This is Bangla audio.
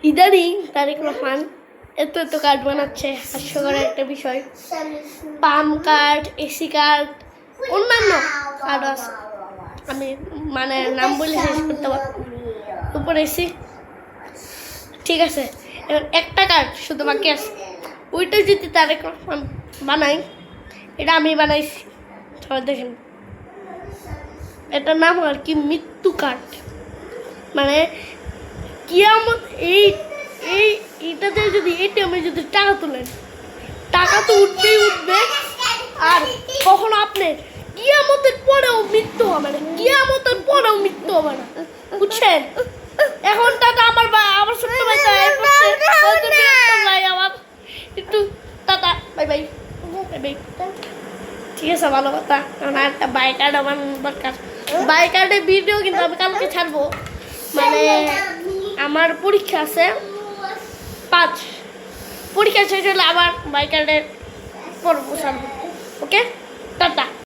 ইদানিং তারেক রহমান এত কার্ড বানাচ্ছে, হাস্যকর একটা বিষয়। পাম কার্ড, এসি কার্ড, অন্যান্য কার্ড আছে, আমি মানে নাম বলে শেষ করতে পারবো। উপরে এসি, ঠিক আছে। এবার একটা কার্ড শুধু বাকি আছে, ওইটা যদি তারেক রহমান বানাই, এটা আমি বানাইছি, সবাই দেখেন। এটার নাম আর কি মৃত্যু কার্ড। মানে কিয়ামত এইটাতে যদি এটিএমে যদি টাকা তোলেন, টাকা তো উঠবেই উঠবে, আর কখনো আপনার কিয়ামতের পরেও মৃত্যু হবে না, কিয়ামতের পরেও মৃত্যু হবে না, বুঝছেন? এখন টাকা আমার ছোট্ট ভাই আমার একটু tata, bye bye bye bye. ঠিক আছে, ভালো কথা। কারণ একটা বাইক কার্ড আমার দরকার। বাইক কার্ডের ভিডিও কিন্তু আমি কালকে ছাড়বো। মানে আমার পরীক্ষা আছে 5, পরীক্ষা শেষ হলে আবার বাইক কার্ডের পর্ব ছাড়বো। ওকে।